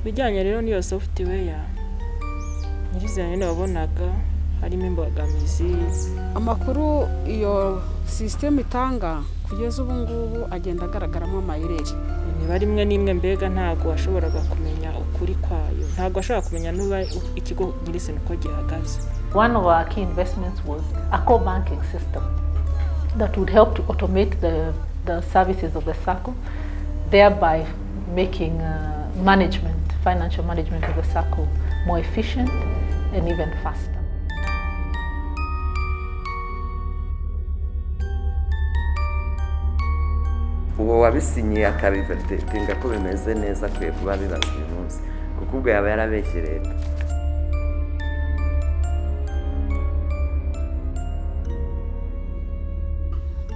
bijyanye rero n'iyo software nyirizina nyine wabonaga harimo imbogamizi. Amakuru iyo system itanga kugeza ubu ngubu agenda agaragaramo amayireri. Niba rimwe n'imwe mbega ntago washoboraga kumenya ukuri kwayo, ntago washobora kumenya nuba ikigo nyirizina uko gihagaze. One of our key investments was a core banking system that would help to automate the services of the SACCO, thereby making financial management of the SACCO more efficient and even faster. Uwo wabisinyiye akabivatinga ko bimeze neza kwiye kuba bibaza uyu munsi kuko ubwo yaba yarabeshye leta.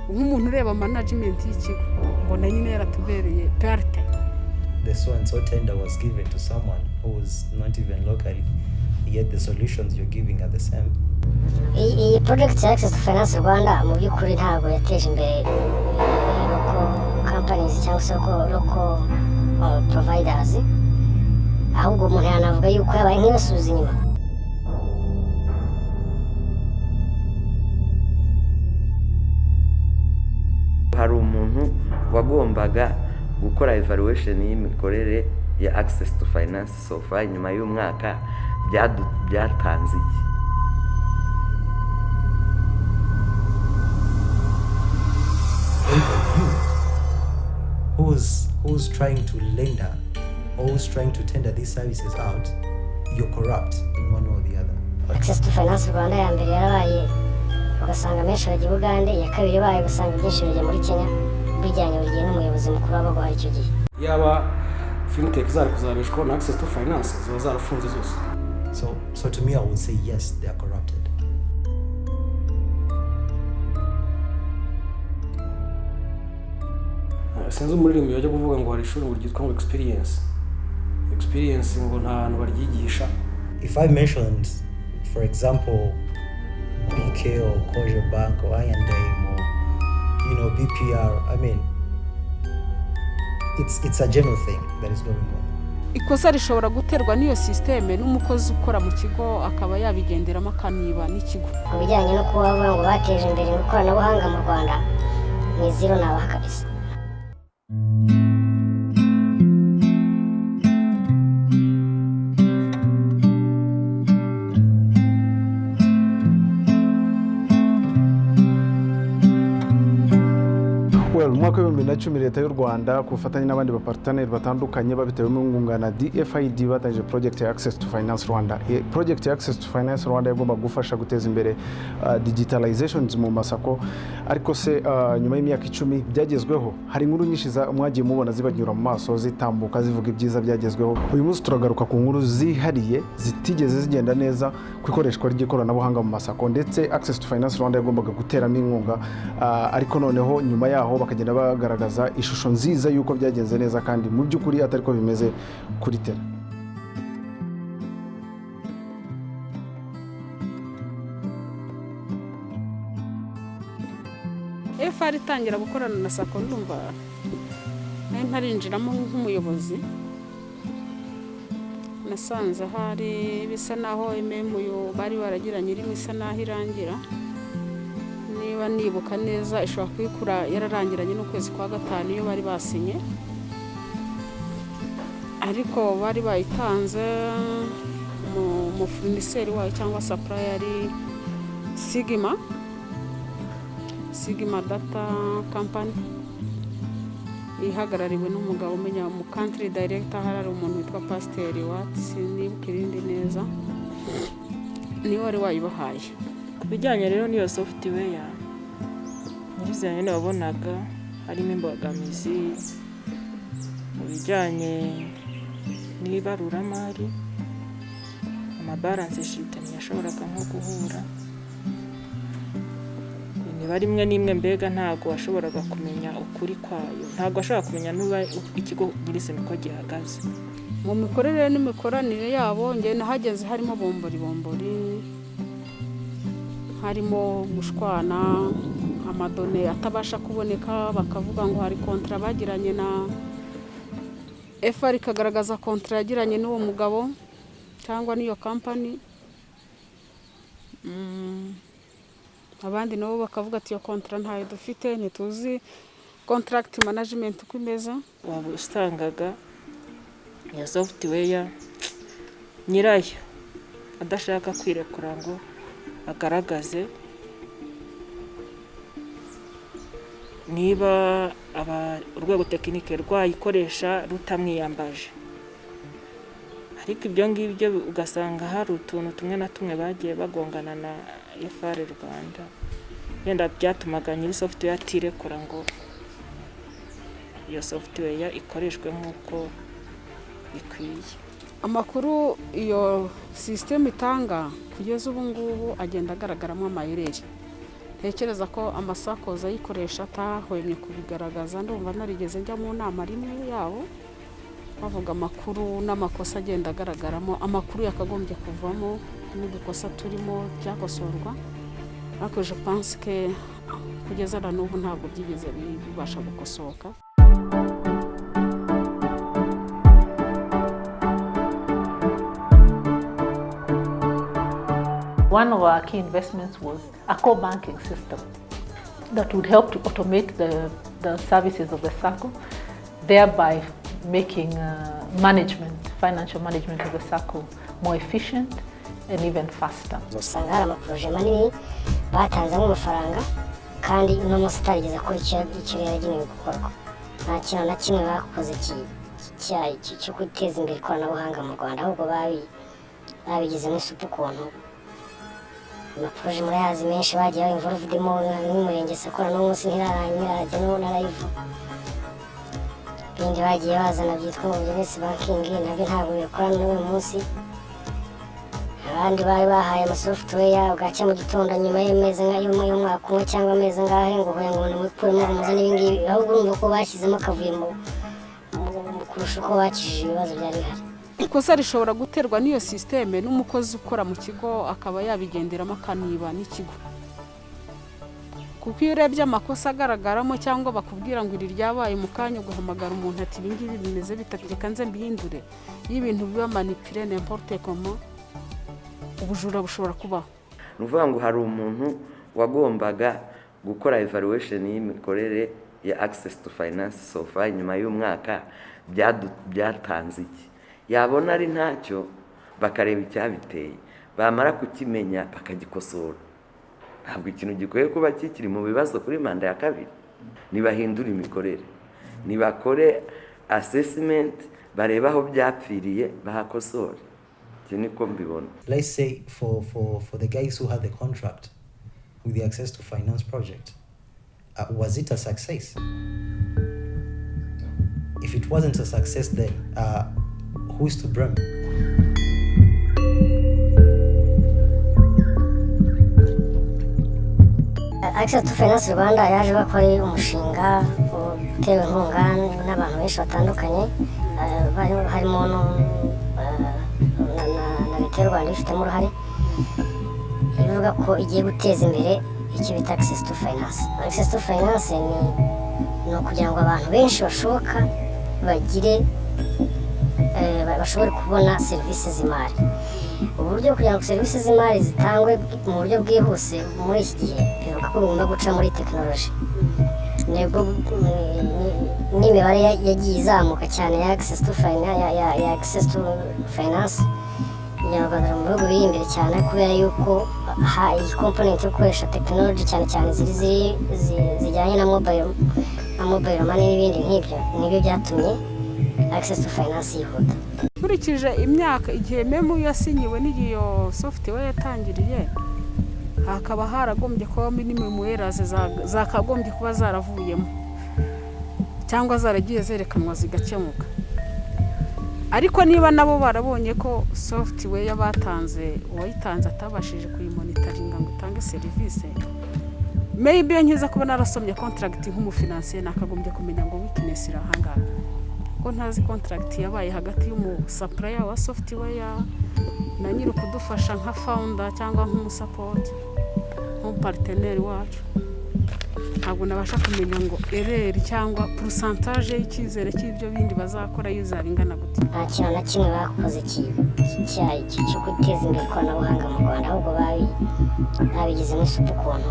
Nk'umuntu ureba management y'ikigo mbona nyine yaratubereye parte. The so and so tender was given to someone who was not even locally, yet the solutions you're giving are the same. Iyi project Access to Finance Rwanda mu by'ukuri ntabwo yateje imbere local companies cyangwa se local providers, ahubwo umuntu yanavuga yuko yabaye nk'ibasubiza inyuma. Hari umuntu wagombaga gukora evaluation y'imikorere ya Access to Finance so far nyuma y'umwaka byatanze iki? Who's trying to lender or who's trying to tender these services out, you're corrupt in one way or the other. Access to Finance Rwanda ya mbere yarabaye ugasanga menshi bagiye Uganda, ya kabiri baye ugasanga byinshi bigiye muri Kenya, bijyanye bigiye n'umuyobozi mukuru w'abaguhaye icyo gihe. Yaba fintech zari kuzabishwa na Access to Finance ziba zarafunze zose. So to me I would say yes, they are corrupted. Sinzi umuririmbyi wajya kuvuga ngo hari ishuri ngo ryitwa ngo experience ngo nta hantu baryigisha. If I mentioned, for example, BK or Koje Bank or I&M or BPR, I mean, it's a general thing that is going on. Ikosa rishobora guterwa n'iyo systeme n'umukozi ukora mu kigo akaba yabigenderamo akaniba n'ikigo. Kubijyanye no kuba bavuga ngo bateje imbere ikoranabuhanga mu Rwanda ni zero nabaha kabisa. Mwaka wa 2010 leta y'u Rwanda ku bufatanye n'abandi bapartner batandukanye babitewemo inkunga na DFID batangije project ya Access to Finance Rwanda. Project ya Access to Finance Rwanda yagomba gufasha guteza imbere digitalizations mu masako, ariko se nyuma y'imyaka 10 byagezweho. Hari inkuru nyinshi mwagiye mubona zibanyura mu maso zitambuka zivuga ibyiza byagezweho. Uyu munsi turagaruka ku nkuru zihariye zitigeze zigenda neza ku ikoreshwa ry'ikoranabuhanga mu masako, ndetse Access to Finance Rwanda yagombaga guteramo inkunga, ariko noneho nyuma yaho bakagenda bagaragaza ishusho nziza yuko byagenze neza kandi mu by'ukuri atari ko bimeze kuri tele. FR itangira gukorana na SACCO ndumva ntarinjiramo nk'umuyobozi, nasanze hari bisa naho MMU bari baragiranye rimwe isa naho irangira. Niba nibuka neza ishobora kwikura yararangiranye n'ukwezi kwa gatanu iyo bari basinye, ariko bari bayitanze mu furniseri wayo cyangwa supplier Sigma Data Company ihagarariwe n'umugabo umenya mu country director, hari umuntu witwa Pasteur sinibuka irindi neza, niwe wari wayibahaye. Bijyanye rero n'iyo software nyirizina nyine wabonaga harimo imbogamizi mu bijyanye n'ibaruramari, amabalance sheet ntiyashoboraga nko guhura. Niba rimwe n'imwe mbega ntago washoboraga kumenya ukuri kwayo, ntago washobora kumenya nuba ikigo nyirizina uko gihagaze. Mu mikorere n'imikoranire yabo nge nahageze harimo bombori harimo gushwana, amadone atabasha kuboneka, bakavuga ngo hari kontra bagiranye FR ikagaragaza kontra yagiranye n'uwo mugabo cyangwa n'iyo company. Abandi nabo bakavuga ati iyo kontra ntayo dufite, ntituzi contract management uko imeze. Waba usangaga ya software nyirayo adashaka kwirekura ngo agaragaze niba urwego tekinike rwayikoresha rutamwiyambaje. Ariko ibyo ngibyo ugasanga hari utuntu tumwe na tumwe bagiye bagongana na FR Rwanda, yenda byatumaga nyiri software atirekura ngo iyo software ikoreshwe nk'uko bikwiye. Amakuru iyo system itanga kugeza ubu ngubu agenda agaragaramo amayereri. Ntekereza ko SACCOs ayikoresha atahwemye kubigaragaza. Ndumva narigeze njya mu nama rimwe yabo bavuga amakuru n'amakosa agenda agaragaramo, amakuru yakagombye kuvamo n'udukosa turimo byakosorwa. Ariko je pense que kugeza na n'ubu ntabwo byigeze bibasha gukosoka. One of our key investments was a core banking system that would help to automate the services of the SACCO, thereby making financial management of the SACCO more efficient and even faster. Usanga hari amaproje manini batanzemo amafaranga kandi uno munsi utarigeze ko icyo yagenewe gukorwa. Nta kintu na kimwe bakoze cyo guteza imbere ikoranabuhanga mu Rwanda, ahubwo babigizemo isupu ukuntu amaproje muri yazi menshi bagiye involvedemo n'umurenge Sakora no munsi ntirarajya no narayivu. Bindi bagiye bazana byitwa ngo business banking nabyo ntabwo bikora n'uyu munsi. Abandi bari bahaye software ugaca mu gitondo nyuma y'amezi y'umwaka umwe cyangwa amezi ngahe ngo mwikuremo muzane ibingibi, ahubwo urumva ko bashyizemo akavuye mu kurusha uko bakijije ibibazo byari bihari. Ikosa rishobora guterwa n'iyo systeme n'umukozi ukora mu kigo akaba yabigenderamo akaniba n'ikigo. Kuko iyo urebye amakosa agaragaramo cyangwa bakubwira ngo iri ryabaye mu kanya ugahamagara umuntu ati ibingibi bimeze bitakireka nze mbihindure, y'ibintu biba manipulé n'importe comment, ubujura bushobora kubaho. Nuvuga ngo hari umuntu wagombaga gukora evaluation y'imikorere ya access to finance so far nyuma y'umwaka byatanze iki, yabona ari ntacyo bakareba icyabiteye, bamara kukimenya bakagikosora. Ntabwo ikintu gikwiye kuba kikiri mu bibazo kuri manda ya kabiri. Nibahindura imikorere, nibakore assessment, bareba aho byapfiriye bahakosora. Let's say for the guys who had the contract with the access to finance project, was it a success? If it wasn't a success, then who's to blame? Access to Finance Rwanda yaje bakora umushinga utewe inkunga n'abantu benshi batandukanye, harimo na leta y'u Rwanda ifitemo uruhare. Bivuga ko igiye guteza imbere icyo bita access to finance. Access to finance ni ukugira ngo abantu benshi bashoboka bashobore kubona serivisi z'imari. Uburyo kugira ngo serivisi z'imari zitangwe mu buryo bwihuse muri iki gihe bivuga ko bigomba guca muri tekinoloji. N'imibare yagiye izamuka cyane ya access to finance Nyarwanda mu bihugu biri imbere cyane, kubera yuko iyi component yo gukoresha tekinoloji cyane zijyanye na mobile money n'ibindi nk'ibyo nibyo byatumye access to finance yihuta. Kurikije imyaka igihe memu yasinyiwe n'iyo software yatangiriye, hakaba haragombye kuba minimum errors zakagombye kuba zaravuyemo cyangwa zaragiye zerekanwa zigakemuka. Ariko niba nabo barabonye ko software yabatanze uwayitanze atabashije kuyimonitoringa ngo itange service, maybe nkiza kuba narasomye contract nk'umufinansiye nakagombye kumenya ngo weakness irahangana ko ntazi contract yabaye hagati y'umusupplier wa software na nyiri kudufasha nka founder cyangwa nk'umusupport nk'umupartenaire wacu. ntabwo nabasha kumenya ngo ereri cyangwa pourcentage y'icyizere cy'ibyo bindi bazakora yuzaba ingana gute. nta kintu na kimwe bakoze cyo guteza imbere ikoranabuhanga mu Rwanda, ahubwo babigizemo isuku ukuntu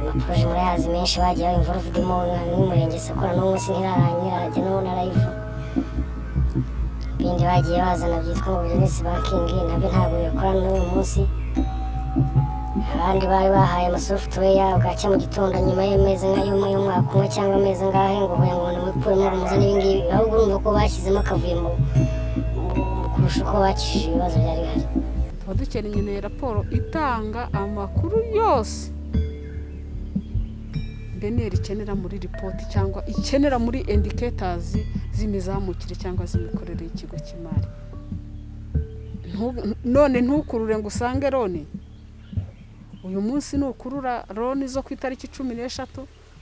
amaporoje murayazi menshi bagiye involvedemo nk'umurenge Sakora n'umunsi ntirarajya n'ubu narayiva, ibindi bagiye bazana byitwa ngo business banking nabyo ntabwo bikora n'uyu munsi. Abandi bari bahaye amasoftware bwacya mu gitondo nyuma y'amezi y'umwaka umwe cyangwa amezi ngahe ngo mwikuremo umuze n'ibingibi, ahubwo urumva ko bashyizemo akavuye mu kurusha uko bakishije ibibazo byari bihari. Tuba dukeneye raporo itanga amakuru yose beneri ikenera muri report cyangwa ikenera muri indicators z'imizamukire cyangwa z'imikorere y'ikigo cy'imari. None ntukurure ngo usange rone uyu munsi nukurura roni zo ku itariki 13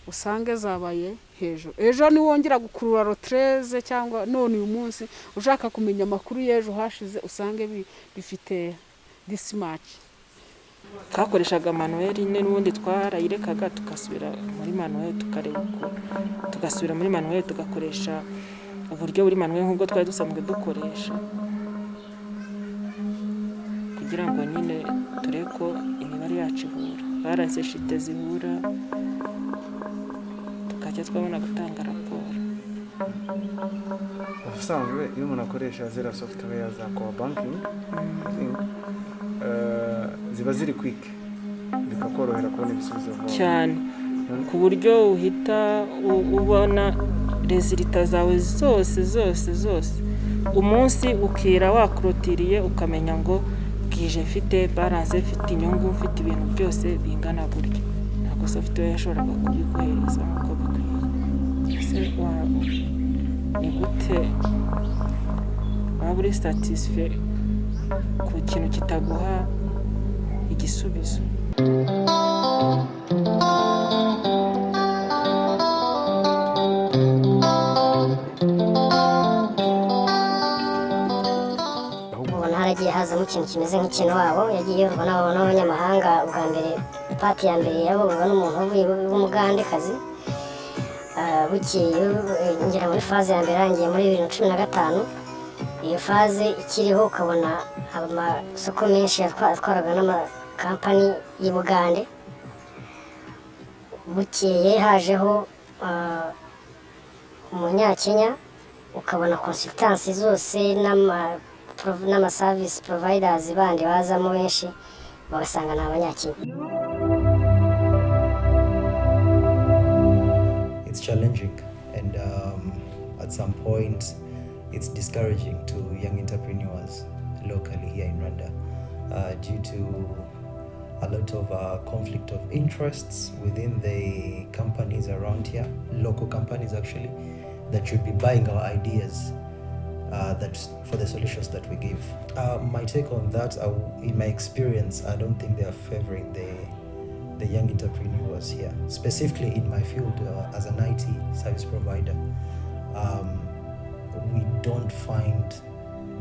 usange zabaye hejuru, ejo ni wongera gukurura ro 13 cyangwa none uyu munsi ushaka kumenya amakuru y'ejo hashize usange bifite dismatch. Twakoreshaga manuel n'ubundi twarayirekaga tugasubira muri manuel tukareba uko tugasubira muri manuel tugakoresha uburyo buri manuel nk'ubwo twari dusanzwe dukoresha kugira ngo nyine turebe ko imibare yacu ihura, baranse shite zihura tukajya twabona gutanga raporo. Ubusanzwe iyo umuntu akoresha zera software za core banking ziba ziri quick bikakorohera kubona ibisubizo cyane ku buryo uhita ubona resulta zawe zose umunsi ukira wakrotiriye ukamenya ngo bwije mfite balance mfite inyungu mfite ibintu byose bingana buryo, ntabwo software yashoboraga kubiguhereza nk'uko bikwiye. Ese ni gute waba uri satisfait ku kintu kitaguha igisubizo? Haragiye hazamo ikintu kimeze nk'ikintu wabo yagiye yorwa n'abanyamahanga. Ubwa mbere pati ya mbere yayoborwa n'umuntu uvuye w'umugandekazi, bukeye ngera muri faze ya mbere yarangiye muri 2015. Iyo faze ikiriho ukabona amasoko menshi yatwaraga n'amakampani y'i Bugande. Bukeye hajeho umunyakenya, ukabona consultancy zose n'ama service providers bandi bazamo benshi bagasanga n'abanyakenya. It's challenging and at some point it's discouraging to young entrepreneurs locally here in Rwanda due to a lot of conflict of interests within the companies around here, local companies actually, that should be buying our ideas for the solutions that we give. My take on that, in my experience, I don't think they are favoring the young entrepreneurs here, specifically in my field as an IT service provider. We don't find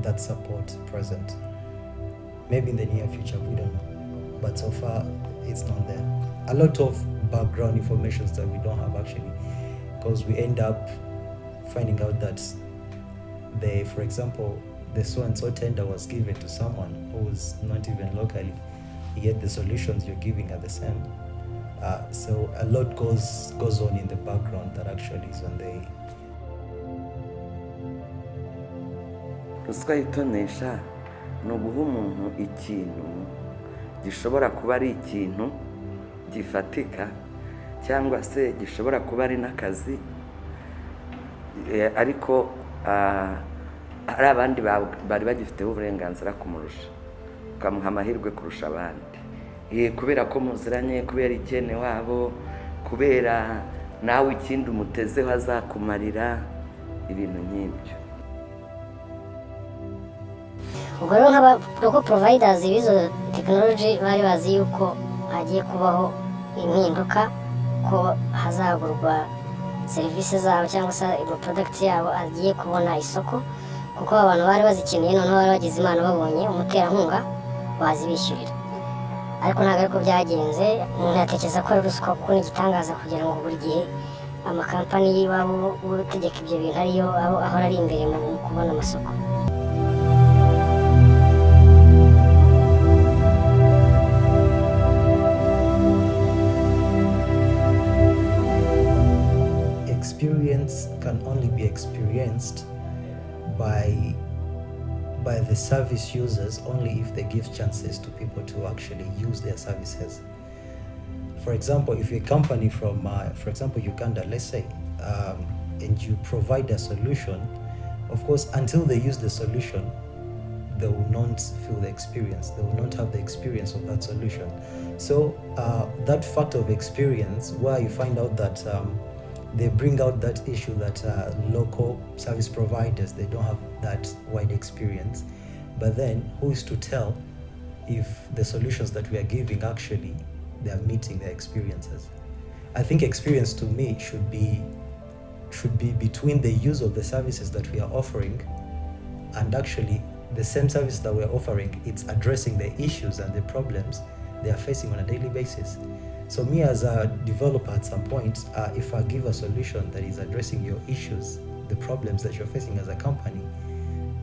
that support present. Maybe in the near future, we don't know, but so far it's not there. A lot of background information that we don't have actually, because we end up finding out that for example, the so-and-so tender was given to someone who was not even locally, yet the solutions you're giving are the same. So a lot goes on in the background that actually is on the... Ruswa itonesha ni uguha umuntu ikintu gishobora kuba ari ikintu gifatika cyangwa se gishobora kuba ari n'akazi, ariko hari abandi bari bagifiteho uburenganzira kumurusha, ukamuha amahirwe kurusha abandi kubera ko muziranye, kubera ikene wabo, kubera nawe ikindi umutezeho azakumarira ibintu nk'ibyo. Ubwo rero nk'aba providers b'izo technology bari bazi yuko hagiye kubaho impinduka, ko hazagurwa serivisi zabo cyangwa se product yabo agiye kubona isoko, kuko abantu bari bazikeneye, noneho bari bagize imana babonye umuterankunga wazibishyurira. ariko ntabwo ariko byagenze. Umuntu yatekereza ko ari ruswa kuko ni igitangaza kugira ngo buri gihe amakampani y'iwabo utegeka ibyo bintu ariyo ahora ari imbere mu kubona amasoko. Experience can only be experienced by the service users only if they give chances to people to actually use their services. For example, if you're a company from, for example, Uganda, let's say, and you provide a solution, of course, until they use the solution, they will not feel the experience. They will not have the experience of that solution. So that fact of experience, where you find out that they bring out that issue that local service providers, they don't have that wide experience. But then who is to tell if the solutions that we are giving actually they are meeting their experiences? I think experience to me should be between the use of the services that we are offering and actually the same service that we are offering, it's addressing the issues and the problems they are facing on a daily basis. So me as a developer at some point, if I give a solution that is addressing your issues, the problems that you're facing as a company,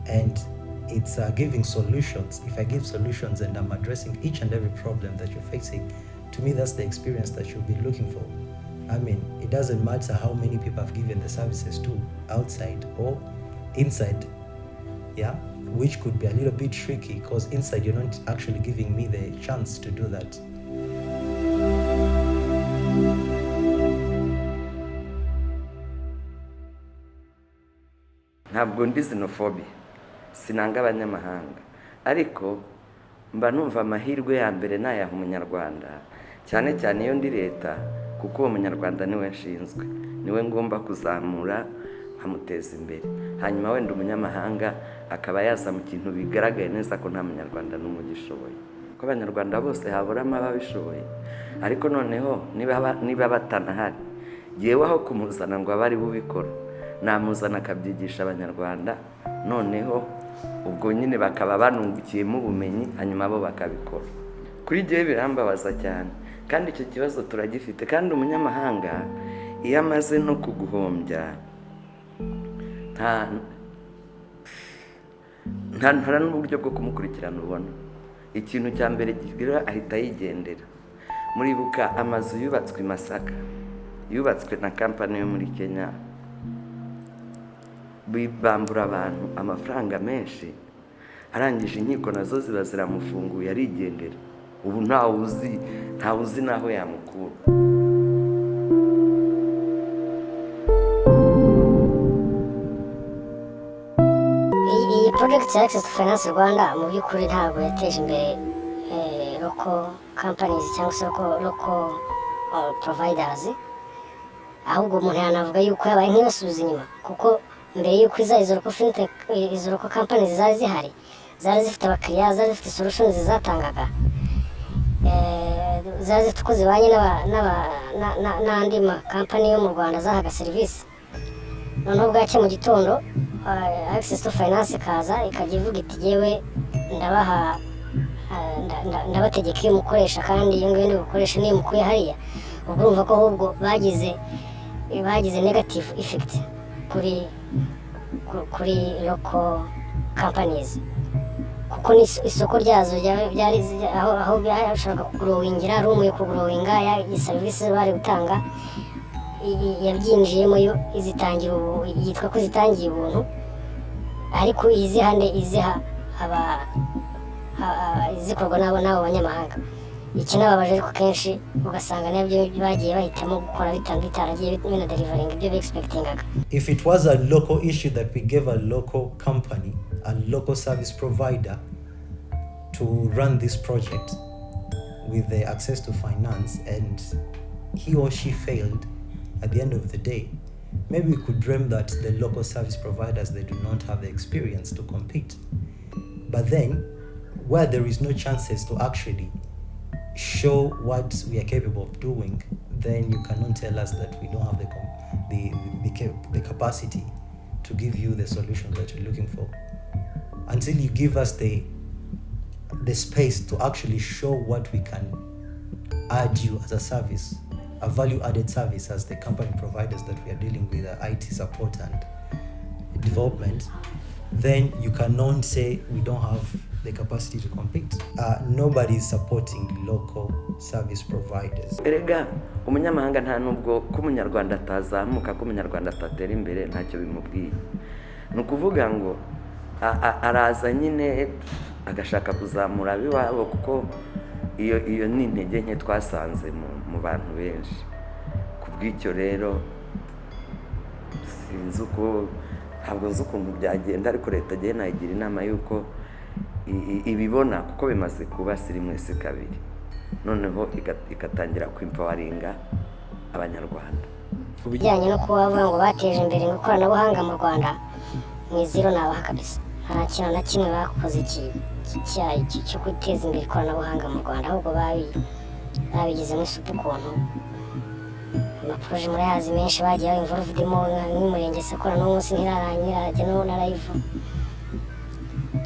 and it's giving solutions, if I give solutions and I'm addressing each and every problem that you're facing, to me that's the experience that you'll be looking for. I mean, it doesn't matter how many people I've given the services to, outside or inside, yeah, which could be a little bit tricky because inside you're not actually giving me the chance to do that. Ntabwo ndi xenophobia, sinanga abanyamahanga, ariko mba numva amahirwe ya mbere nayaha umunyarwanda, cyane cyane iyo ndi leta, kuko uwo munyarwanda niwe nshinzwe, niwe ngomba kuzamura nkamuteza imbere. Hanyuma wenda umunyamahanga akaba yaza mu kintu bigaragaye neza ko nta munyarwanda n'umwe ugishoboye, ko abanyarwanda bose haburamo ababishoboye. Ariko noneho niba batanahari, yewe aho kumuzana ngo abari bubikora, namuzana akabyigisha abanyarwanda, noneho ubwo nyine bakaba banungukiyemo ubumenyi, hanyuma bo bakabikora. Kuri gihe birambabaza cyane, kandi icyo kibazo turagifite. Kandi umunyamahanga iyo amaze no kuguhombya, nta n'uburyo bwo kumukurikirana ubona. Ikintu cya mbere kigira ahita yigendera. Muribuka amazu yubatswe i Masaka, yubatswe na kampani yo muri Kenya, bambura abantu amafaranga menshi, arangije inkiko nazo ziba ziramufunguye arigendera. Ubu ntawe uzi naho yamukura. Iyi project ya Access to Finance Rwanda mu by'ukuri ntabwo yateje imbere local companies cyangwa se local providers, ahubwo umuntu yanavuga yuko yabaye nk'ibasubiza inyuma, kuko mbere yuko izo local companies zari zihari, zari zifite abakiriya, zari zifite solutions zatangaga, zari zifite uko zibanye n'andi makampani yo mu Rwanda zahaga serivisi. Noneho bwacye mu gitondo Access to Finance kaza ikajya ivuga iti yewe ndabategeka iyo mukoresha, kandi iyo ngiyo gukoresha niyo mukuye hariya. Ubwo urumva ko ahubwo bagize negative effect kuri local companies, kuko isoko ryazo aho byashaka kugrowingira, ari umuye kugrowinga serivisi bari gutanga yabyinjiyemo yo izitangira yitwa ko zitangiye ubuntu, ariko iziha zikorwa n'abo banyamahanga. Iki nababaje ariko kenshi ugasanga nabyo bagiye bahitamo gukora bitaragiye binaderivaringa ibyo expectingaga. If it was a local issue that we gave a local company, a local service provider to run this project with the access to finance, and he or she failed, at the end of the day, maybe we could dream that the local service providers, they do not have the experience to compete. But then, where there is no chances to actually show what we are capable of doing, then you cannot tell us that we don't have the capacity to give you the solution that you're looking for. Until you give us the the space to actually show what we can add you as a service, a value-added service as the company providers that we are dealing with, IT support and development, then you cannot say we don't have the capacity to compete. Nobody is supporting local service providers. Erega umunyamahanga nta nubwo ko umunyarwanda atazamuka, ko umunyarwanda atatera imbere ntacyo bimubwiye. Ni ukuvuga ngo araza nyine agashaka kuzamura abiwabo, kuko iyo ni intege nke twasanze mu bantu benshi. Kubw'icyo rero sinzi uko, ntabwo nzi ukuntu byagenda, ariko leta agiye nayigira inama y'uko ibibona, kuko bimaze kuba siri mwese kabiri, noneho ikatangira kwimpawaringa abanyarwanda. Kubijyanye no kuba bavuga ngo bateje imbere ikoranabuhanga mu Rwanda, mu iziro nabaha kabisa. Nta kintu na kimwe bakoze cyo guteza imbere ikoranabuhanga mu Rwanda, ahubwo babigizemo isupu ukuntu amaproje muri hazi menshi bagiye involvedemo nk'umurenge Sakora n'umunsi ntirarangira no na live.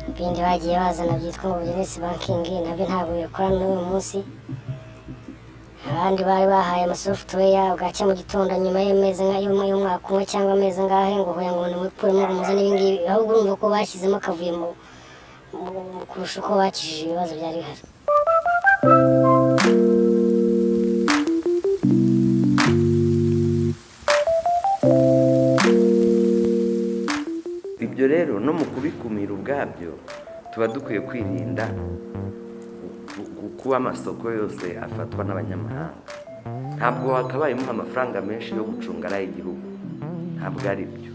Ibindi bagiye bazana byitwa ngo business banking nabyo ntabwo bikora n'uyu munsi. Abandi bari bahaye ama software ugacya mu gitondo nyuma y'amezi y'umwaka umwe cyangwa amezi ngahe ngo hoya ngo nimupuremo muzane ibingibi, ahubwo urumva ko bashyizemo akavuye mu kurusha uko bakijije ibibazo byari bihari. Ibyo rero no mu kubikumira ubwabyo tuba dukwiye kwirinda kuba amasoko yose afatwa n'abanyamahanga. Ntabwo wakabayemo amafaranga menshi yo gucunga ari igihugu, ntabwo ari byo.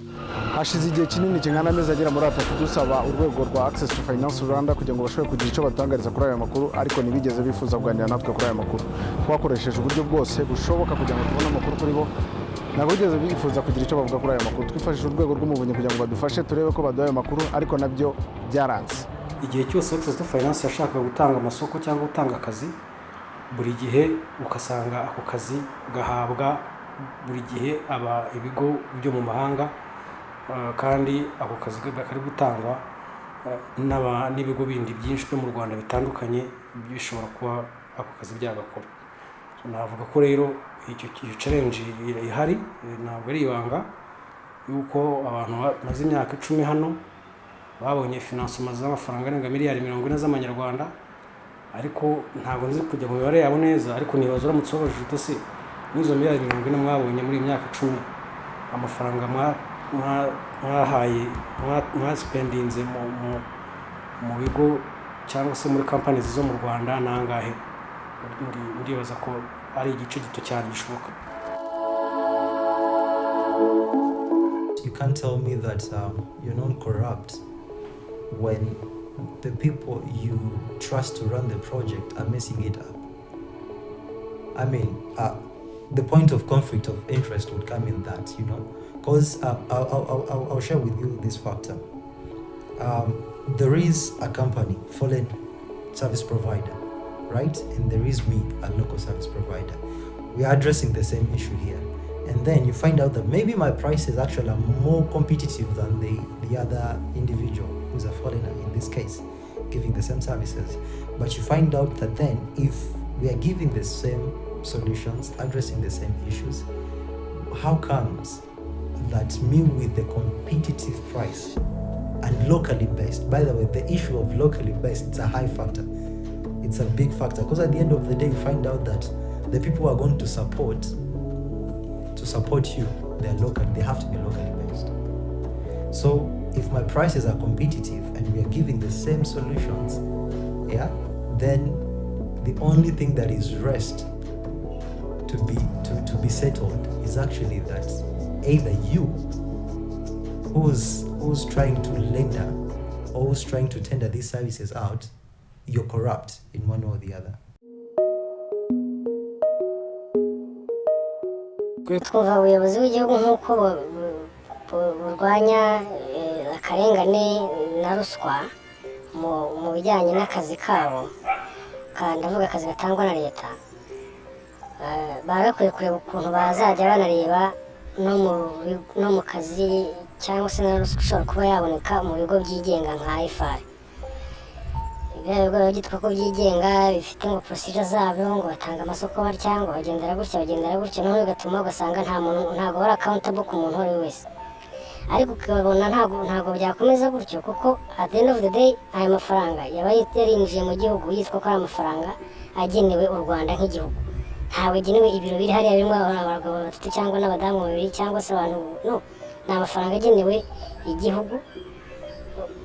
Hashize igihe kinini kingana amezi agera muri 3 dusaba urwego rwa Access to Finance Rwanda kugira ngo bashobore kugira icyo batangariza kuri aya makuru, ariko ntibigeze bifuza kuganira natwe kuri aya makuru. Twakoresheje uburyo bwose bushoboka kugira ngo tubone amakuru kuri bo, ntabwo bigeze bifuza kugira icyo bavuga kuri aya makuru. Twifashishije urwego rw'umuvunyi kugira ngo badufashe turebe ko baduha ayo makuru, ariko nabyo byaranze. Igihe cyose Access to Finance yashaka gutanga amasoko cyangwa gutanga akazi, buri gihe ukasanga ako kazi gahabwa buri gihe ibigo byo mu mahanga, kandi ako kazi kari gutangwa n'ibigo bindi byinshi byo mu Rwanda bitandukanye bishobora kuba ako kazi byagakora. Navuga ko rero icyo challenge ihari, ntabwo ari ibanga yuko abantu bamaze imyaka 10 hano babonye financement z'amafaranga arenga miliyari 40 z'amanyarwanda, ariko ntabwo nzi kujya mu mibare yabo neza, ariko nibaza uramutse wabajije utose n'izo miliyari 40 mwabonye muri imyaka 10 amafaranga mwahaye mwaspendinze mu bigo cyangwa se muri companies zo mu Rwanda nangahe? Ndibaza ko ari igice gito cyane gishoboka. You can't tell me that you're not corrupt when the people you trust to run the project are messing it up. I mean, the point of conflict of interest would come in that, because I'll share with you this factor. There is a company, foreign service provider, right? And there is me, a local service provider. We are addressing the same issue here. And then you find out that maybe my prices actually are more competitive than the other individual who's a foreigner in this case, giving the same services. But you find out that then if we are giving the same solutions, addressing the same issues, how comes that me with the competitive price and locally based, by the way, the issue of locally based, it's a high factor. It's a big factor, because at the end of the day, you find out that the people who are going to support you, they're local, they have to be locally based. So if my prices are competitive and we are giving the same solutions, then the only thing that is rest to be settled is actually that either you who's trying to lender or who's trying to tender these services out, you're corrupt in one or the other. Twumva ubuyobozi bw'igihugu nk'uko burwanya akarengane na ruswa mu bijyanye n'akazi kabo, kandi avuga akazi gatangwa na leta, barakwiye kureba ukuntu bazajya banareba no mu kazi cyangwa se na ruswa ishobora kuba yaboneka mu bigo byigenga nka FI. byitwa ko byigenga bifite ngo procedure zabyo ngo batanga amasoko batya ngo bagendera gutya noneho bigatuma ugasanga ntabwo bari accountable ku muntu uwo wese ariko ukabona ntabwo byakomeza gutyo kuko at the end of the day aya mafaranga yaba yarinjiye mu gihugu yitwa ko ari amafaranga agenewe u Rwanda nk'igihugu ntabwo agenewe ibiro biri hariya birimo abagabo batatu cyangwa n'abadamu babiri cyangwa se abantu no ni amafaranga agenewe igihugu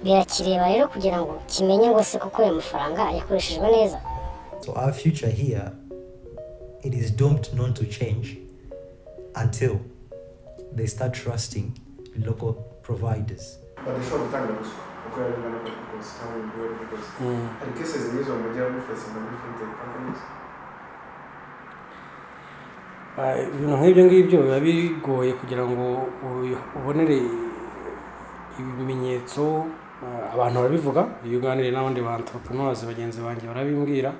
birakireba rero kugira ngo kimenye ngo se koko ayo mafaranga yakoreshejwe neza. So our future here, it is doomed not to change until they start trusting local providers. badashobora gutanga ruswa uko yabingana kose cyangwa ibigori kose hari cases nyinshi mu mujyi wa facing muri fintech companies. Ibintu nk'ibyo ngibyo biba bigoye kugira ngo ubonere ibimenyetso. Abantu barabivuga iyo uganiriye n'abandi ba entrepreneurs bagenzi banjye barabimbwira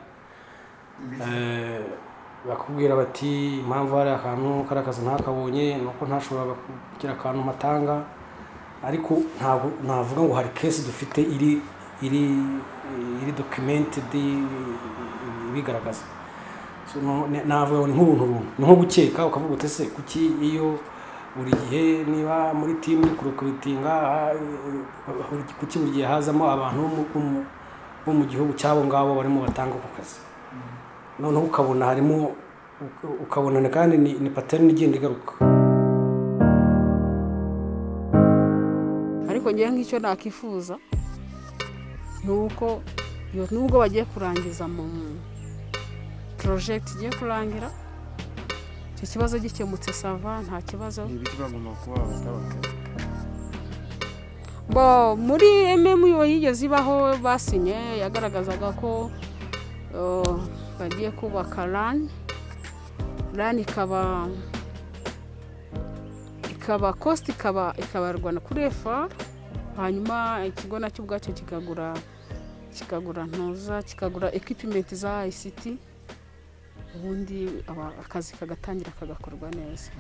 bakubwira bati impamvu hari akantu karakaza ntakabonye nuko ntashobora kugira akantu matanga ariko ntabwo navuga ngo hari case dufite iri documented bigaragaza. So navuga ni nk'ubuntu ni nko gukeka ukavuga uti se kuki iyo buri gihe niba muri team iri kurekrutinga kuki buri gihe hazamo abantu bo mu gihugu cyabo ngabo barimo batanga ku kazi noneho ukabona harimo ukabona kandi ni pattern igenda igaruka. ariko ngiye nk'icyo nakifuza nuko nubwo bagiye kurangiza mu project igiye kurangira icyo kibazo gikemutse sava nta kibazo. Muri MMU yigeze ibaho basinye yagaragazaga ko bagiye kubaka RAN ikaba cost ikabarwana kuri FR hanyuma ikigo nacyo ubwacyo kikagura equipment za ICT ubundi akazi kagatangira kagakorwa neza.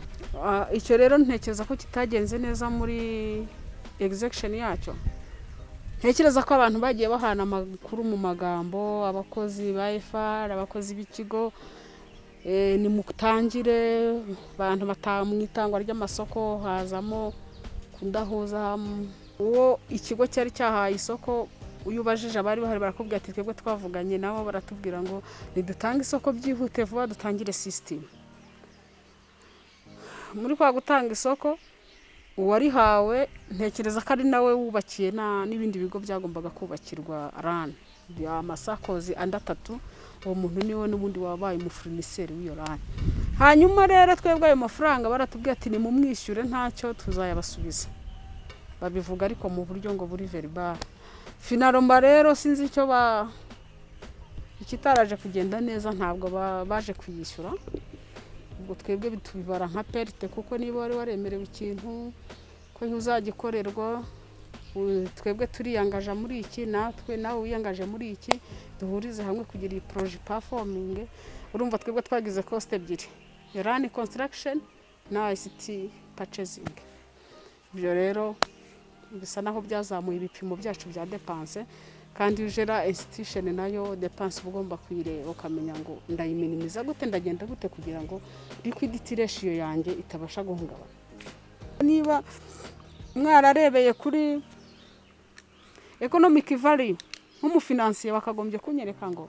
Icyo rero ntekereza ko kitagenze neza muri execution yacyo. Ntekereza ko abantu bagiye bahana amakuru mu magambo abakozi ba FR abakozi b'ikigo ni mutangire abantu batamwitangwa ry'amasoko hazamo kundahuza uwo ikigo cyari cyahaye isoko uyubajije abari bahari barakubwira ati twebwe twavuganye nabo baratubwira ngo nidutanga isoko byihute vuba dutangire system. Muri kwa gutanga isoko uwari hawe ntekereza ko ari nawe wubakiye n'ibindi bigo byagombaga kubakirwa RAN ya SACCOs andi 3 uwo muntu niwe n'ubundi wabaye umufurniseri w'iyo RAN. Hanyuma rero twebwe ayo mafaranga baratubwira ati ni mumwishyure ntacyo tuzayabasubiza babivuga ariko mu buryo ngo buri verbal. Finalomba rero sinzi icyo ikitaraje kugenda neza ntabwo baje kuyishyura ubwo twebwe bitubibara nka perte kuko niba wari waremerewe ikintu ko uzagikorerwa twebwe turiyangaje muri iki natwe nawe wiyangaje muri iki duhurize hamwe kugira iyi project performing. Urumva twebwe twagize cost ebyiri RAN construction na ICT purchasing. Ibyo rero bisa naho byazamuye ibipimo byacu bya dépense kandi ujera institution nayo dépense ugomba kwireba ukamenya ngo ndayiminimiza gute ndagenda gute kugira ngo liquidity ratio yanjye itabasha guhungabana. Niba mwararebeye kuri economic value nk'umufinansiye bakagombye kunyereka ngo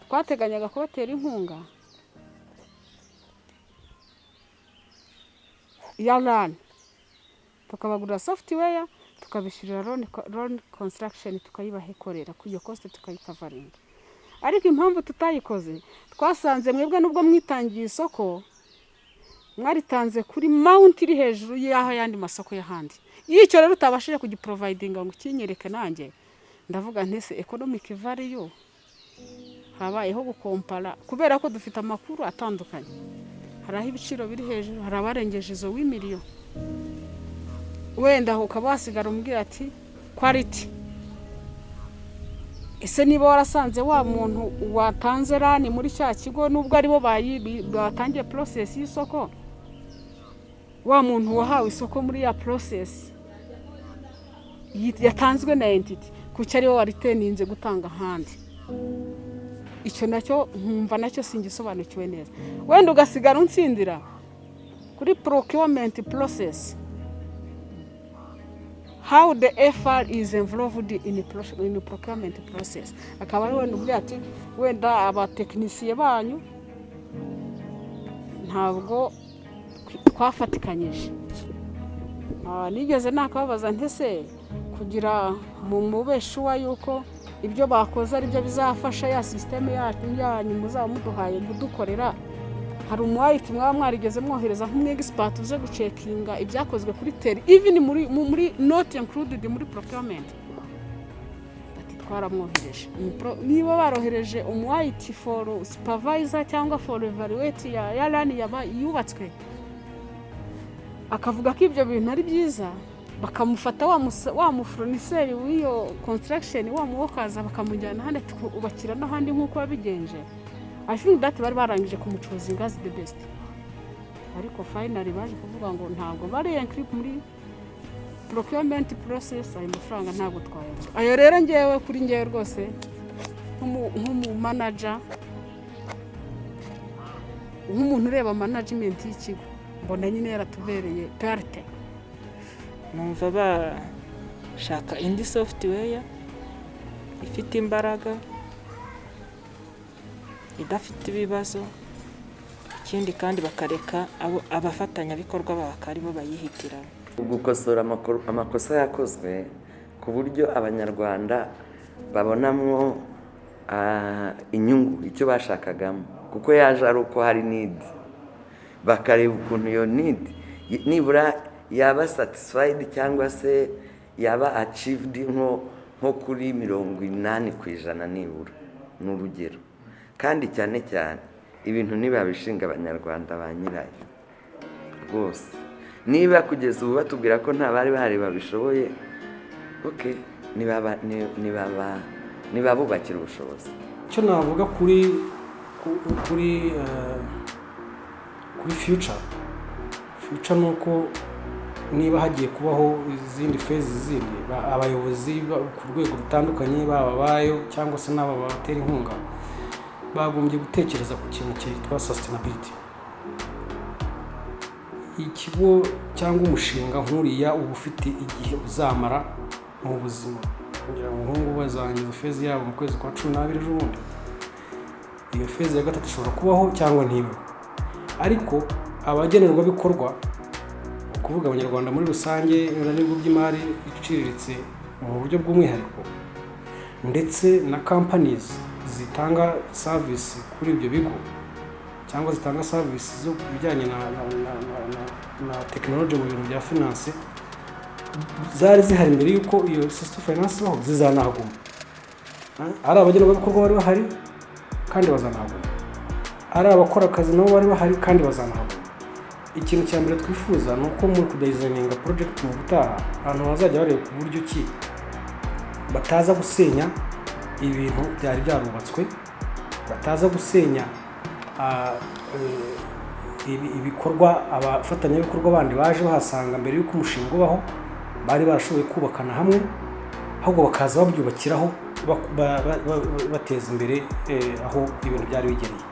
twateganyaga kubatera inkunga ya RAN tukabagura software tukabishyurira loan construction tukayibahekorera ku iyo cost tukayikavaringa. Ariko impamvu tutayikoze twasanze mwebwe nubwo mwitangiye isoko mwaritanze kuri mount iri hejuru y'aho yandi masoko y'ahandi. Icyo rero utabashije kugiprovidinga ngo kinyereke nanjye ndavuga ntese economic value habayeho gukompara kubera ko dufite amakuru atandukanye. Hari aho ibiciro biri hejuru hari abarengeje izo w'imiliyoni wenda ukaba wasigara umbwira ati quality ese niba warasanze wa muntu watanze RAN muri cya kigo nubwo aribo batangiye process y'isoko wa muntu wahawe isoko muri ya process yatanzwe na entity kuki ari we wariteninze gutanga ahandi. Icyo nacyo nkumva nacyo singisobanukiwe neza. Wenda ugasigara unsindira kuri procurement process, how the FR is involved in the procurement process. Akaba ari wenda ubwira ati wenda abatekinisiye banyu ntabwo twafatikanyije. Nigeze nakababaza ntese kugira mu mubeshuwa yuko ibyo bakoze ari byo bizafasha ya system yanyu muzaba muduhaye kudukorera. Hari umwayiti mwaba mwarigeze mwohereza nk'umwexpert uze gucekinga ibyakozwe kuri teri, even muri not included muri procurement. Ati twaramwohereje. Niba barohereje umwayiti for supervisor cyangwa for evaluate ya rani yubatswe, akavuga ko ibyo bintu ari byiza, bakamufata wa mufurniseri w'iyo construction wa muwokaza bakamujyana handi ubakira n'ahandi nk'uko babigenje. I think that bari barangije kumucuzinga as the best. Ariko finally baje kuvuga ngo ntabwo bari include muri procurement process, ayo mafaranga ntabwo twayabona. Ayo rero ngewe kuri ngewe rwose nk'umu manager, nk'umuntu ureba management y'ikigo, mbona nyine yaratubereye perte. Numva bashaka indi software ifite imbaraga, idafite ibibazo, ikindi kandi bakareka abafatanyabikorwa bakaribo bayihitira. Gukosora amakosa yakozwe ku buryo abanyarwanda babonamwo inyungu icyo bashakagamo, kuko yaje ari uko hari need, bakareba ukuntu iyo need nibura yaba satisfied cyangwa se yaba achieved nko kuri 80% nibura n'urugero. Kandi cyane cyane ibintu niba bishinga abanyarwanda ba nyirayo rwose, niba kugeza ubu batubwira ko nta bari bahari babishoboye, okay, niba bubakira ubushobozi. Icyo navuga kuri future nuko niba hagiye kubaho izindi phase zindi, abayobozi ku rwego rutandukanye baba bayo cyangwa se n'aba batera inkunga bagombye gutekereza ku kintu cyitwa sustainability. Ikigo cyangwa umushinga nk'uriya uba ufite igihe uzamara mu buzima, kugira ngo nk'ubu bazangiza phase yabo mu kwezi kwa 12 ejobundi, iyo phase ya gatatu ishobora kubaho cyangwa ntibe. Ariko abagenerwabikorwa, kuvuga abanyarwanda muri rusange n'ibigo by'imari iciriritse mu buryo bw'umwihariko, ndetse na companies zitanga service kuri ibyo bigo cyangwa zitanga service zo bijyanye na technology mu bintu bya finance, zari zihari mbere yuko iyo system finance baho zizanaguma. Ari abagenerwabikorwa bari bahari kandi bazanaguma, ari abakora akazi nabo bari bahari kandi bazanaguma. Ikintu cya mbere twifuza ni uko muri kudesigninga project mu gutaha ahantu bazajya bareba ku buryo ki bataza gusenya ibintu byari byarubatswe, bataza gusenya ibikorwa abafatanyabikorwa bandi baje bahasanga mbere y'uko umushinga ubaho bari barashoboye kubakana hamwe, ahubwo bakaza babyubakiraho bateza imbere aho ibintu byari bigereye.